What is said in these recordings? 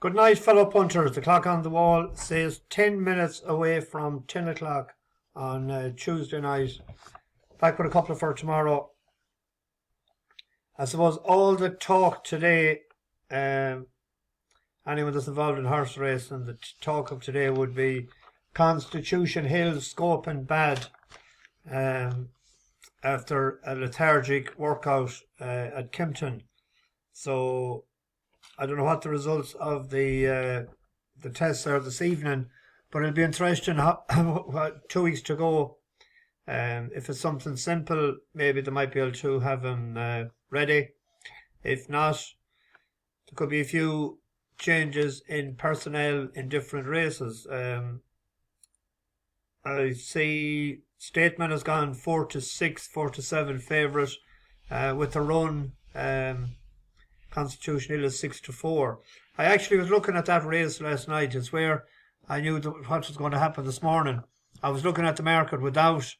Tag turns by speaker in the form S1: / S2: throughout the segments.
S1: Good night, fellow punters. The clock on the wall says 10 minutes away from 10 o'clock on Tuesday night. Back with a couple for tomorrow. I suppose all the talk today, anyone that's involved in horse racing, the talk of today would be Constitution Hill scoping bad after a lethargic workout at Wincanton. So I don't know what the results of the tests are this evening, but it'll be interesting. 2 weeks to go. If it's something simple, maybe they might be able to have him ready. If not, there could be a few changes in personnel in different races. I see Stateman has gone 4-6, 4-7 favourite with the run. Constitution Hill is 6-4. I actually was looking at that race last night. It's where I knew what was going to happen this morning. I was looking at the market without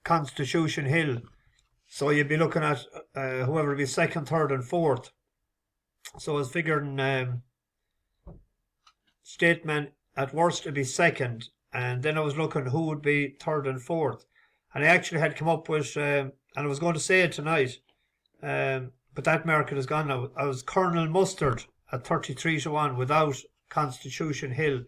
S1: Constitution Hill. So you'd be looking at whoever would be second, third and fourth. So I was figuring Stateman at worst would be second. And then I was looking who would be third and fourth. And I actually had come up with, and I was going to say it tonight, but that market is gone now. I was Colonel Mustard at 33-1 without Constitution Hill.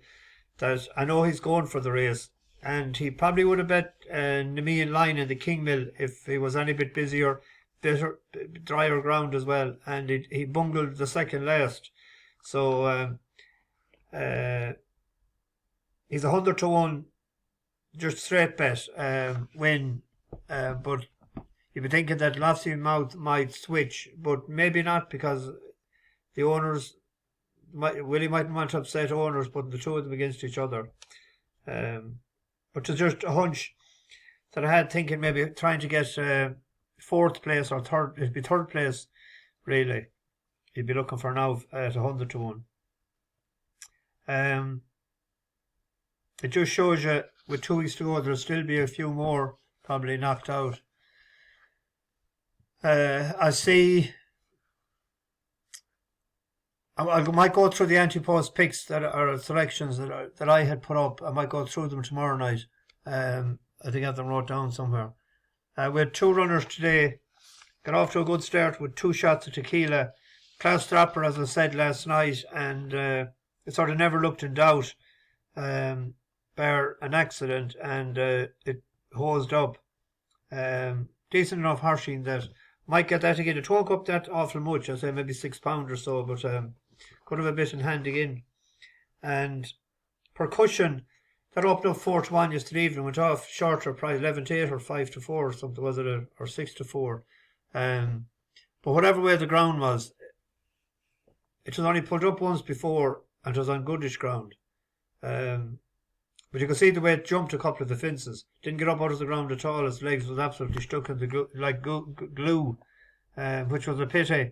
S1: That I know he's going for the race. And he probably would have bet Nemean Line in the King Mill if he was any bit busier, drier ground as well. And he bungled the second last. So he's 100-1, just straight bet win. But you'd be thinking that Lassie Mouth might switch, but maybe not, because the owners, Willie mightn't want to upset owners putting the two of them against each other. But it's just a hunch that I had, thinking maybe trying to get fourth place or third. It'd be third place, really. You'd be looking for now at 100-1. It just shows you with 2 weeks to go, there'll still be a few more probably knocked out. I see. I might go through the anti-post picks that are selections that I had put up. I might go through them tomorrow night. I think I have them wrote down somewhere. We had two runners today. Got off to a good start with 2 shots of tequila. Class Strapper, as I said last night, and it sort of never looked in doubt, bar an accident, and it hosed up. Decent enough horsing that might get that again. It won't go up that awful much. I'd say maybe £6 or so, but could have a bit in hand again. And Percussion, that opened up 4-1 yesterday evening, went off shorter price, 11-8 or 5-4 or something, was it, or 6-4. But whatever way the ground was, it was only pulled up once before, and it was on goodish ground. But you can see the way it jumped a couple of the fences. Didn't get up out of the ground at all. Its legs was absolutely stuck in the glue, which was a pity.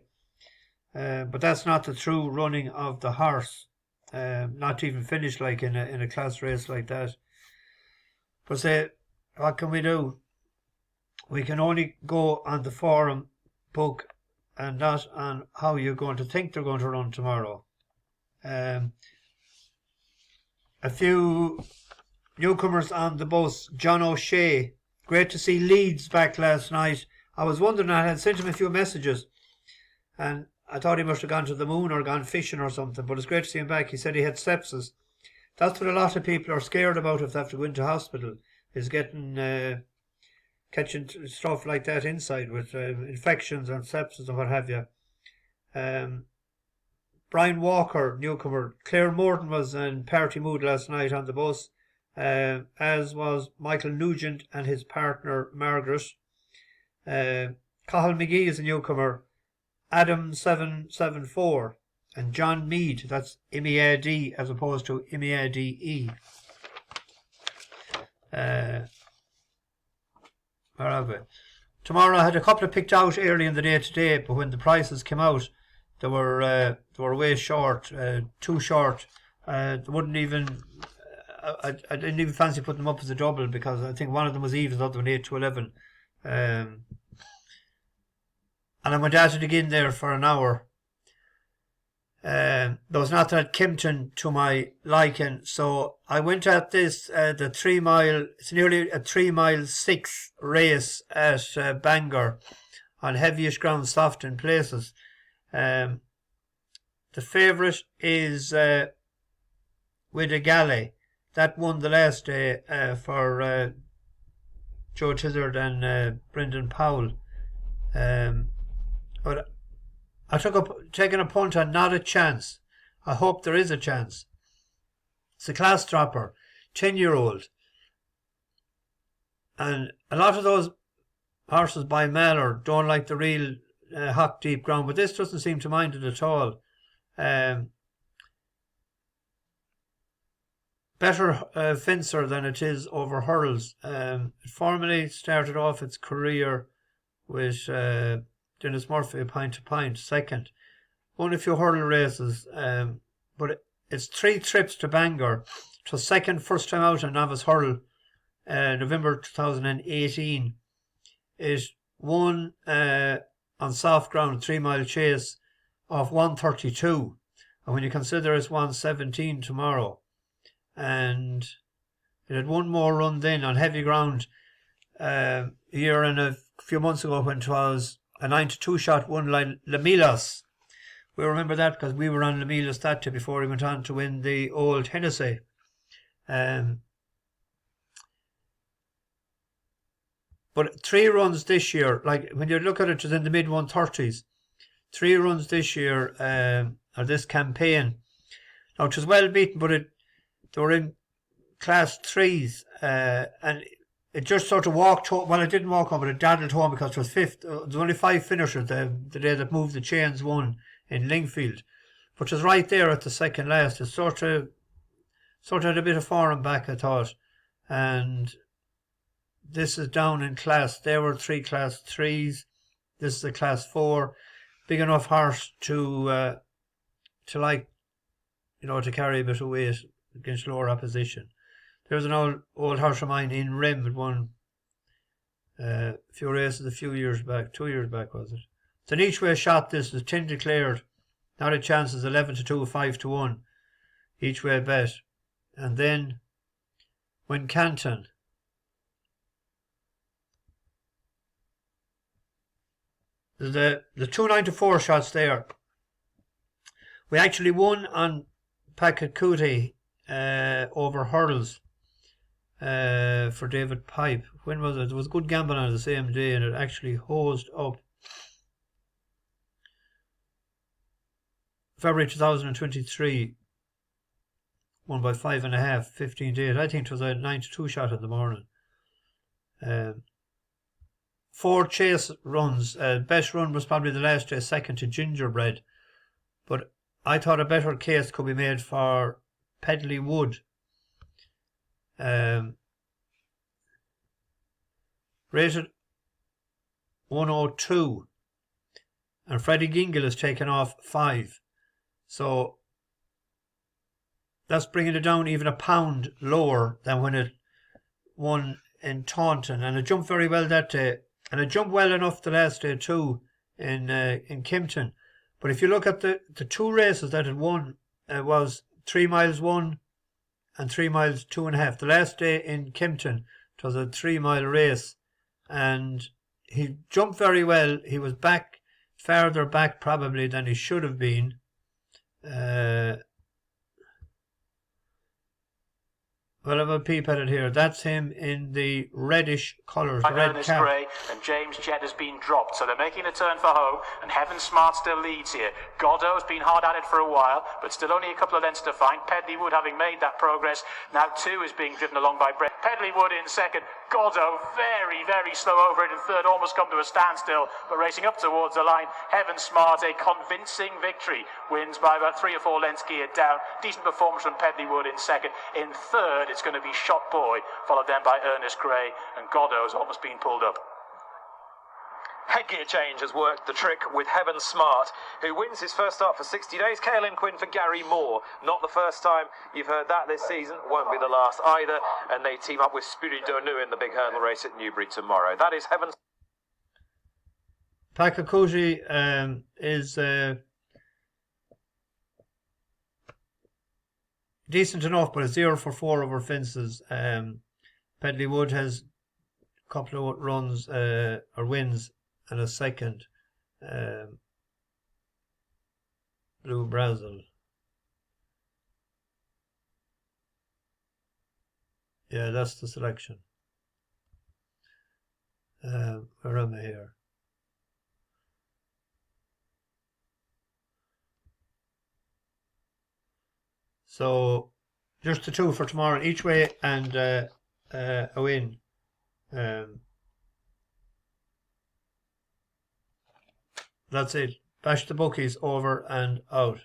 S1: But that's not the true running of the horse. Not even finished like in a class race like that. But say, what can we do? We can only go on the forum book and not on how you're going to think they're going to run tomorrow. A few newcomers on the bus. John O'Shea. Great to see Leeds back last night. I was wondering, I had sent him a few messages, and I thought he must have gone to the moon or gone fishing or something, but it's great to see him back. He said he had sepsis. That's what a lot of people are scared about if they have to go into hospital, is getting catching stuff like that inside with infections and sepsis and what have you. Brian Walker, newcomer. Claire Morton was in party mood last night on the bus, as was Michael Nugent and his partner Margaret. Cahill McGee is a newcomer. Adam 774 and John Mead, that's MEAD as opposed to MEADE. Where are we? Tomorrow I had a couple of picked out early in the day today, but when the prices came out, they were way short, too short. They wouldn't even. I didn't even fancy putting them up as a double, because I think one of them was even, the other one 8-11. And I went at it again there for an hour. There was nothing at Kimpton to my liking, so I went at this the 3 mile. It's nearly a 3 mile 6 race at Bangor on heavyish ground, soft in places. The favourite is with a Galley. That won the last day for Joe Tizard and Brendan Powell. But I taking a punt on Not a Chance. I hope there is a chance. It's a class dropper, 10-year-old. And a lot of those horses by Mallour don't like the real hot, deep ground, but this doesn't seem to mind it at all. Better fencer than it is over hurdles. It formally started off its career with Dennis Murphy, a pint to pint, second. Won a few hurdle races, but it's 3 trips to Bangor. It was second first time out in novice hurdle, November 2018. It won on soft ground, 3 mile chase of 132. And when you consider it's 117 tomorrow, and it had one more run then on heavy ground a year and a few months ago when it was a 9-2 shot won like Lamilas. We remember that because we were on Lamilas that day before he went on to win the Old Hennessy. But 3 runs this year, like when you look at it, it's in the mid 130s. 3 runs this year, or this campaign. Now it was well beaten, but they were in class 3s, and it just sort of walked home. Well, it didn't walk home, but it daddled home because it was 5th. There was only 5 finishers the day that moved the chains won in Lingfield. But it was right there at the second last. It sort of had a bit of form back, I thought. And this is down in class. There were 3 class 3s. This is a class 4. Big enough horse to like, to carry a bit of weight against lower opposition. There's an old horse of mine in Rim that won a few races a few years back, 2 years back was it? It's an each way shot. This is 10 declared. Not a chance is 11-2, 5-1 each way bet. And then Wincanton. The 294 shots there. We actually won on Packacooty over hurdles for David Pipe. When was it? There was a good gamble on it the same day, and it actually hosed up. February 2023, won by 5.5, 15-8. I think it was a 9-2 shot in the morning. 4 chase runs. Best run was probably the last day, second to Gingerbread. But I thought a better case could be made for Pedley Wood. Rated 102. And Freddie Gingle has taken off 5. So that's bringing it down even a pound lower than when it won in Taunton. And it jumped very well that day. And it jumped well enough the last day too in Kimpton. But if you look at the 2 races that it won, it was 3 miles 1 and 3 miles 2.5. The last day in Kimpton, it was a 3 mile race. And he jumped very well. He was back, farther back probably than he should have been. Well, I have a peep at it here. That's him in the reddish colours, the red cap.
S2: Gray and James Jedd has been dropped, so they're making a turn for home, and Heaven Smart still leads here. Godot's been hard at it for a while, but still only a couple of lengths to find. Pedley Wood having made that progress. Now 2 is being driven along by Brett. Pedley Wood in second. Godot very, very slow over it in third, almost come to a standstill, but racing up towards the line. Heaven Smart, a convincing victory. Wins by about 3 or 4 lengths geared down. Decent performance from Pedley Wood in second. In third, it's going to be Shot Boy, followed then by Ernest Gray, and Godot's almost been pulled up.
S3: Headgear change has worked the trick with Heaven Smart, who wins his first start for 60 days. Caelan Quinn for Gary Moore. Not the first time you've heard that this season. Won't be the last either. And they team up with Spiridonu in the big hurdle race at Newbury tomorrow. That is Heaven.
S1: Packacooty is decent enough, but it's 0 for 4 over fences. Pedley Wood has a couple of runs or wins and a second. Blue Brazil. Yeah, that's the selection. Where am I here? So just the 2 for tomorrow each way and a win. That's it. Bash the bookies over and out.